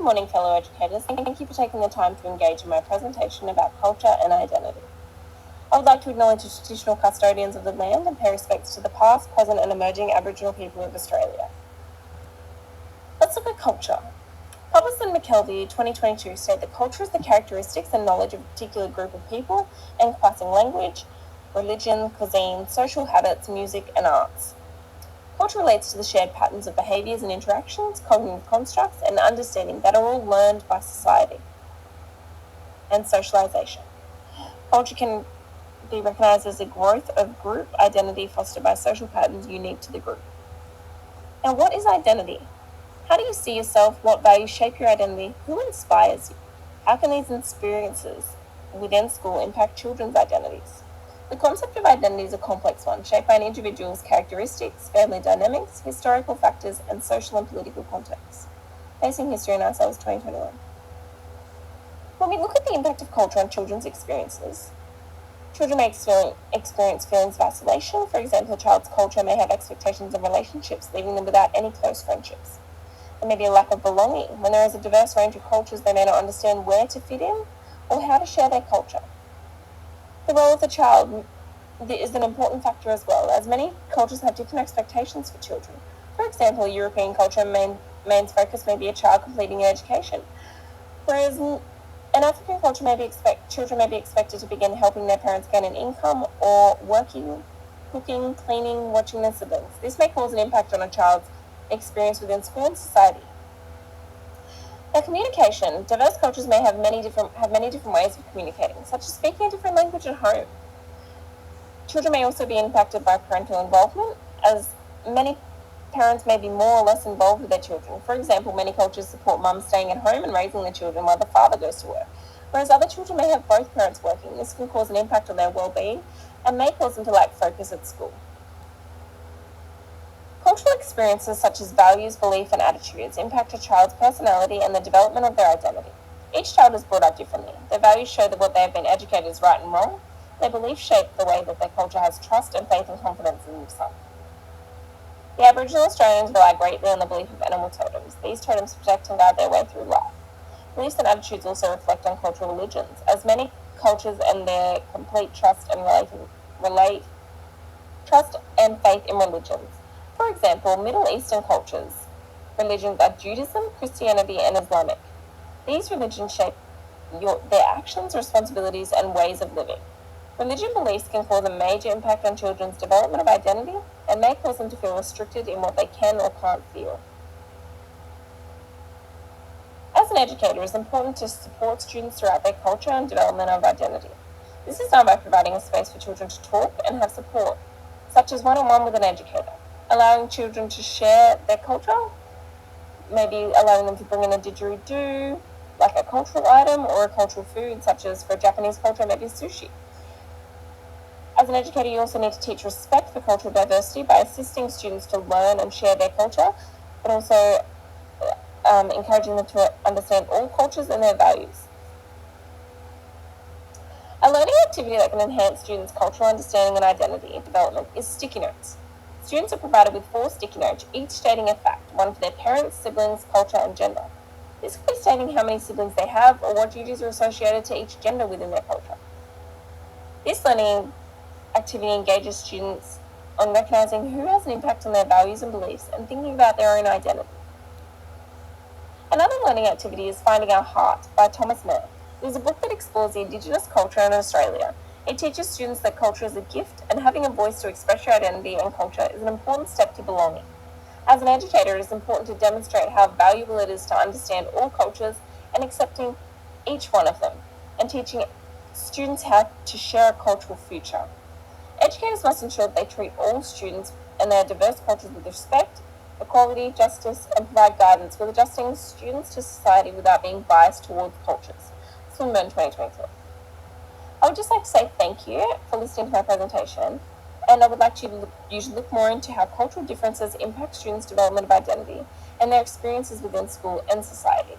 morning, fellow educators. Thank you for taking the time to engage in my presentation about culture and identity. I would like to acknowledge the traditional custodians of the land and pay respects to the past, present and emerging Aboriginal people of Australia. Let's look at culture. Published in McKelvey 2022 state that culture is the characteristics and knowledge of a particular group of people encompassing language, religion, cuisine, social habits, music and arts. Culture relates to the shared patterns of behaviours and interactions, cognitive constructs and understanding that are all learned by society and socialisation. Culture can be recognised as a growth of group identity fostered by social patterns unique to the group. Now, what is identity? How do you see yourself? What values shape your identity? Who inspires you? How can these experiences within school impact children's identities? The concept of identity is a complex one, shaped by an individual's characteristics, family dynamics, historical factors, and social and political contexts. Facing History and Ourselves 2021. When we look at the impact of culture on children's experiences, children may experience feelings of isolation. For example, a child's culture may have expectations of relationships, leaving them without any close friendships. There may be a lack of belonging. When there is a diverse range of cultures, they may not understand where to fit in or how to share their culture. The role of the child is an important factor as well, as many cultures have different expectations for children. For example, European culture main focus may be a child completing their education, whereas in African culture children may be expected to begin helping their parents gain an income or working, cooking, cleaning, watching their siblings. This may cause an impact on a child's experience within school and society. Now, communication. Diverse cultures may have many different ways of communicating, such as speaking a different language at home. Children may also be impacted by parental involvement, as many parents may be more or less involved with their children. For example, many cultures support mums staying at home and raising their children while the father goes to work, whereas other children may have both parents working. This can cause an impact on their well-being and may cause them to lack focus at school. Cultural experiences such as values, belief, and attitudes impact a child's personality and the development of their identity. Each child is brought up differently. Their values show that what they have been educated is right and wrong. Their beliefs shape the way that their culture has trust and faith and confidence in themselves. The Aboriginal Australians rely greatly on the belief of animal totems. These totems protect and guide their way through life. Beliefs and attitudes also reflect on cultural religions, as many cultures and their complete trust and faith in religions. For example, Middle Eastern cultures, religions are Judaism, Christianity, and Islamic. These religions shape their actions, responsibilities, and ways of living. Religion beliefs can cause a major impact on children's development of identity and may cause them to feel restricted in what they can or can't feel. As an educator, it is important to support students throughout their culture and development of identity. This is done by providing a space for children to talk and have support, such as one-on-one with an educator. Allowing children to share their culture, maybe allowing them to bring in a didgeridoo, like a cultural item, or a cultural food, such as for Japanese culture, maybe sushi. As an educator, you also need to teach respect for cultural diversity by assisting students to learn and share their culture, but also encouraging them to understand all cultures and their values. A learning activity that can enhance students' cultural understanding and identity development is sticky notes. Students are provided with 4 sticky notes, each stating a fact, one for their parents, siblings, culture, and gender. This could be stating how many siblings they have or what duties are associated to each gender within their culture. This learning activity engages students on recognizing who has an impact on their values and beliefs and thinking about their own identity. Another learning activity is Finding Our Heart by Thomas Mann. It is a book that explores the Indigenous culture in Australia. It teaches students that culture is a gift and having a voice to express your identity and culture is an important step to belonging. As an educator, it is important to demonstrate how valuable it is to understand all cultures and accepting each one of them, and teaching students how to share a cultural future. Educators must ensure that they treat all students and their diverse cultures with respect, equality, justice, and provide guidance with adjusting students to society without being biased towards cultures. Swinburne 2023. I would just like to say thank you for listening to my presentation, and I would like you to look more into how cultural differences impact students' development of identity and their experiences within school and society.